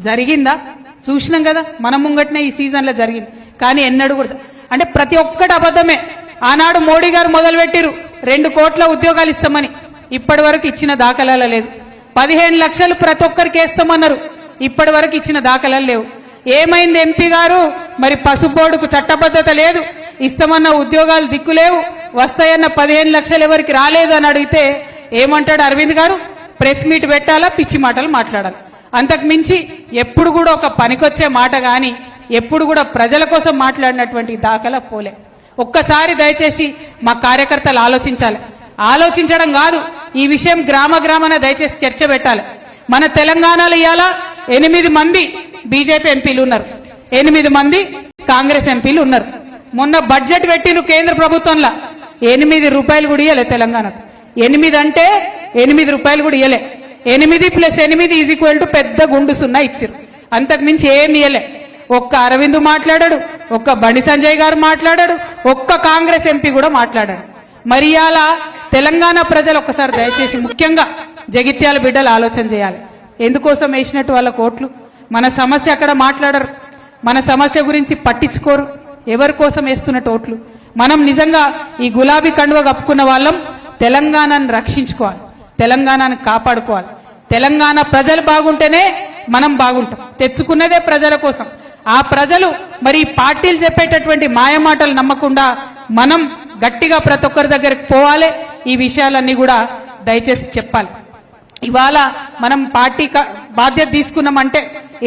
జరిగిందా? చూసినాం కదా, మన ముంగట్నే ఈ సీజన్లో జరిగింది. కానీ ఎన్నడూ కూడా అంటే ప్రతి ఒక్కటి అబద్ధమే. ఆనాడు మోడీ గారు మొదలుపెట్టిరు 2 కోట్ల ఉద్యోగాలు ఇస్తామని, ఇప్పటి వరకు ఇచ్చిన దాఖలాలు లేదు. 15 లక్షలు ప్రతి ఒక్కరికి వేస్తామన్నారు, ఇప్పటి వరకు ఇచ్చిన దాఖలాలు లేవు. ఏమైంది ఎంపీ గారు? మరి పసుపు బోర్డుకు చట్టబద్ధత లేదు, ఇస్తామన్న ఉద్యోగాలు దిక్కులేవు, వస్తాయన్న 15 లక్షలు ఎవరికి రాలేదు అని అడిగితే ఏమంటాడు అరవింద్ గారు? ప్రెస్ మీట్ పెట్టాలా, పిచ్చి మాటలు మాట్లాడాలి. అంతకు మించి ఎప్పుడు కూడా ఒక పనికొచ్చే మాట కానీ ఎప్పుడు కూడా ప్రజల కోసం మాట్లాడినటువంటి దాఖలా పోలే. ఒక్కసారి దయచేసి మా కార్యకర్తలు ఆలోచించాలి. ఆలోచించడం కాదు, ఈ విషయం గ్రామ గ్రామాన దయచేసి చర్చ పెట్టాలి. మన తెలంగాణలో ఇవాళ 8 మంది బీజేపీ ఎంపీలు ఉన్నారు, 8 మంది కాంగ్రెస్ ఎంపీలు ఉన్నారు. మొన్న బడ్జెట్ పెట్టిన కేంద్ర ప్రభుత్వంలో 8 రూపాయలు కూడా ఇవ్వలే తెలంగాణకు. 8 అంటే 8 రూపాయలు కూడా ఇవ్వలే. 8 + 8 పెద్ద గుండు సున్నా ఇచ్చారు, అంతకు మించి ఏమి ఇవ్వలే. ఒక్క అరవింద్ మాట్లాడాడు, ఒక్క బండి సంజయ్ గారు మాట్లాడాడు, ఒక్క కాంగ్రెస్ ఎంపీ కూడా మాట్లాడాడు. మరి అలా తెలంగాణ ప్రజలు ఒక్కసారి దయచేసి ముఖ్యంగా జగిత్యాల బిడ్డలు ఆలోచన చేయాలి. ఎందుకోసం వేసినట్టు వాళ్ళ ఓట్లు? మన సమస్య అక్కడ మాట్లాడరు, మన సమస్య గురించి పట్టించుకోరు. ఎవరి కోసం వేస్తున్నట్టు ఓట్లు? మనం నిజంగా ఈ గులాబీ కండువ కప్పుకున్న వాళ్ళం తెలంగాణను రక్షించుకోవాలి, తెలంగాణను కాపాడుకోవాలి. తెలంగాణ ప్రజలు బాగుంటేనే మనం బాగుంటాం. తెచ్చుకున్నదే ప్రజల కోసం. ఆ ప్రజలు మరి పార్టీలు చెప్పేటటువంటి మాయమాటలు నమ్మకుండా మనం గట్టిగా ప్రతి ఒక్కరి దగ్గరికి పోవాలి. ఈ విషయాలన్నీ కూడా దయచేసి చెప్పాలి. ఇవాళ మనం పార్టీ బాధ్యత తీసుకున్నామంటే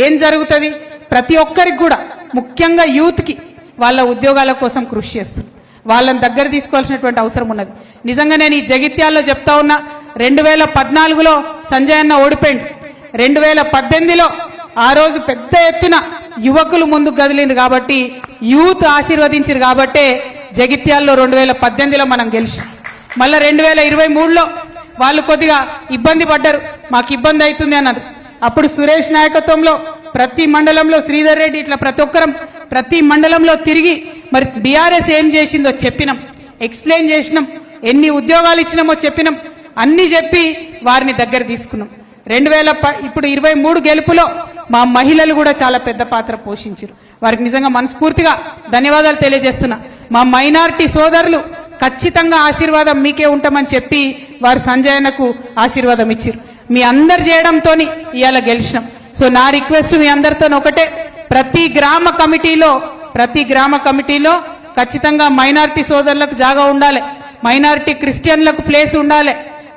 ఏం జరుగుతుంది? ప్రతి ఒక్కరికి కూడా ముఖ్యంగా యూత్కి వాళ్ళ ఉద్యోగాల కోసం కృషి చేస్తుంది, వాళ్ళని దగ్గర తీసుకోవాల్సినటువంటి అవసరం ఉన్నది. నిజంగా నేను ఈ జగిత్యాల్లో చెప్తా ఉన్నా, 2014లో సంజయ్ అన్న ఓడిపోయింది, 2018లో ఆ రోజు పెద్ద ఎత్తున యువకులు ముందుకు కదిలిండ్రు కాబట్టి, యూత్ ఆశీర్వదించారు కాబట్టే జగిత్యాల్లో 2018లో మనం గెలిచాం. మళ్ళీ 2023లో వాళ్ళు కొద్దిగా ఇబ్బంది పడ్డారు, మాకు ఇబ్బంది అవుతుంది అన్నారు. అప్పుడు సురేష్ నాయకత్వంలో ప్రతి మండలంలో శ్రీధర్ రెడ్డి ఇట్లా ప్రతి ఒక్కరం ప్రతి మండలంలో తిరిగి మరి బీఆర్ఎస్ ఏం చేసిందో చెప్పినాం, ఎక్స్ప్లెయిన్ చేసినాం, ఎన్ని ఉద్యోగాలు ఇచ్చినామో చెప్పినాం, అన్ని చెప్పి వారిని దగ్గర తీసుకున్నాం. 2023 గెలుపులో మా మహిళలు కూడా చాలా పెద్ద పాత్ర పోషించారు. వారికి నిజంగా మనస్ఫూర్తిగా ధన్యవాదాలు తెలియజేస్తున్నా. మా మైనారిటీ సోదరులు ఖచ్చితంగా ఆశీర్వాదం మీకే ఉంటామని చెప్పి వారు సంజయ్ అన్నకు ఆశీర్వాదం ఇచ్చారు. మీ అందరు చేయడంతో ఇవాళ గెలిచినాం. సో నా రిక్వెస్ట్ మీ అందరితో ఒకటే, ప్రతి గ్రామ కమిటీలో ఖచ్చితంగా మైనారిటీ సోదరులకు జాగా ఉండాలి, మైనారిటీ క్రిస్టియన్లకు ప్లేస్ ఉండాలి,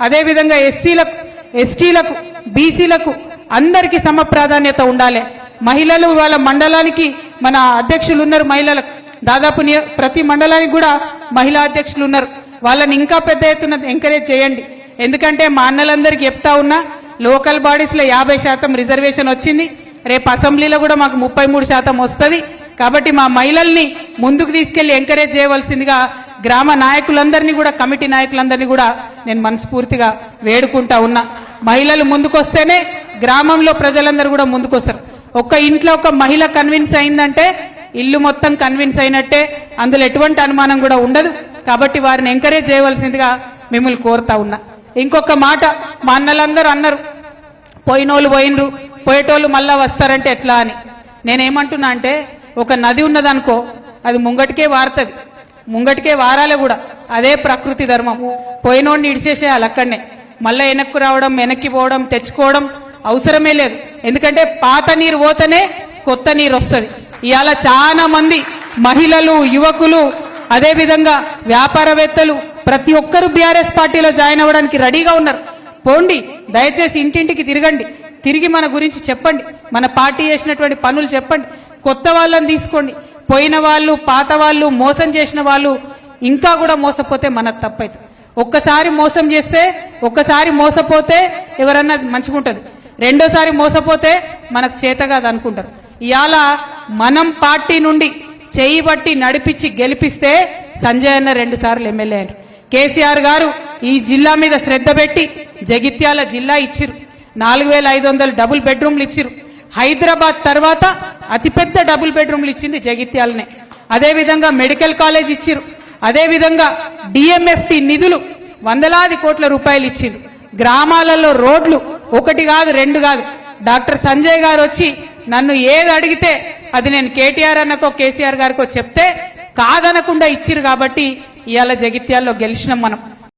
అదేవిధంగా ఎస్సీలకు, ఎస్టీలకు, బీసీలకు అందరికీ సమ ప్రాధాన్యత ఉండాలి. మహిళలు వాళ్ళ మండలానికి మన అధ్యక్షులు ఉన్నారు, మహిళలకు దాదాపు ప్రతి మండలానికి కూడా మహిళా అధ్యక్షులు ఉన్నారు. వాళ్ళని ఇంకా పెద్ద ఎత్తున ఎంకరేజ్ చేయండి. ఎందుకంటే మా అన్నలందరికీ చెప్తా ఉన్నా, లోకల్ బాడీస్లో 50% రిజర్వేషన్ వచ్చింది, రేపు అసెంబ్లీలో కూడా మాకు 33% వస్తుంది. కాబట్టి మా మహిళల్ని ముందుకు తీసుకెళ్లి ఎంకరేజ్ చేయవలసిందిగా గ్రామ నాయకులందరినీ కూడా, కమిటీ నాయకులందరినీ కూడా నేను మనస్ఫూర్తిగా వేడుకుంటా ఉన్నా. మహిళలు ముందుకొస్తేనే గ్రామంలో ప్రజలందరూ కూడా ముందుకొస్తారు. ఒక్క ఇంట్లో ఒక మహిళ కన్విన్స్ అయిందంటే ఇల్లు మొత్తం కన్విన్స్ అయినట్టే, అందులో ఎటువంటి అనుమానం కూడా ఉండదు. కాబట్టి వారిని ఎంకరేజ్ చేయవలసిందిగా మిమ్మల్ని కోరుతా ఉన్నా. ఇంకొక మాట, మా అన్నలందరూ అన్నారు పోయినోళ్ళు పోయినరు, పోయేటోళ్ళు మళ్ళా వస్తారంటే ఎట్లా అని. నేనేమంటున్నా అంటే, ఒక నది ఉన్నదనుకో, అది ముంగటికే వారుతుంది, ముంగటికే వారాలే కూడా, అదే ప్రకృతి ధర్మం. పోయినోడిని ఇడిచేసేయాలి అక్కడనే, మళ్ళీ వెనక్కు రావడం, వెనక్కి పోవడం, తెచ్చుకోవడం అవసరమే లేదు. ఎందుకంటే పాత నీరు పోతేనే కొత్త నీరు వస్తుంది. ఇవాళ చాలా మంది మహిళలు, యువకులు, అదేవిధంగా వ్యాపారవేత్తలు ప్రతి ఒక్కరూ బీఆర్ఎస్ పార్టీలో జాయిన్ అవ్వడానికి రెడీగా ఉన్నారు. పోండి, దయచేసి ఇంటింటికి తిరగండి, తిరిగి మన గురించి చెప్పండి, మన పార్టీ చేసినటువంటి పనులు చెప్పండి, కొత్త వాళ్ళని తీసుకోండి. పోయిన వాళ్ళు, పాత వాళ్ళు, మోసం చేసిన వాళ్ళు ఇంకా కూడా మోసపోతే మనకు తప్పైతుంది. ఒక్కసారి మోసం చేస్తే, ఒక్కసారి మోసపోతే ఎవరన్నా మంచిగుంటుంది, రెండోసారి మోసపోతే మనకు చేతగాదు అనుకుంటారు. ఇవాళ మనం పార్టీ నుండి చేయి బట్టి నడిపించి గెలిపిస్తే సంజయ్ అన్న 2 సార్లు ఎమ్మెల్యే అయ్యారు. కేసీఆర్ గారు ఈ జిల్లా మీద శ్రద్ధ పెట్టి జగిత్యాల జిల్లా ఇచ్చిరు, 4500 డబుల్ బెడ్రూమ్లు ఇచ్చిరు. హైదరాబాద్ తర్వాత అతిపెద్ద డబుల్ బెడ్రూమ్లు ఇచ్చింది జగిత్యాలనే. అదేవిధంగా మెడికల్ కాలేజ్ ఇచ్చిరు, అదేవిధంగా డిఎంఎఫ్టి నిధులు 100,000 కోట్ల రూపాయలు ఇచ్చిండ్రు. గ్రామాలలో రోడ్లు 1 కాదు 2 కాదు డాక్టర్ సంజయ్ గారు వచ్చి నన్ను ఏది అడిగితే అది నేను కేటీఆర్ అన్నకో కేసీఆర్ గారికో చెప్తే కాదనకుండా ఇచ్చిరు కాబట్టి ఇవాళ జగిత్యాల్లో గెలిచినాం మనం.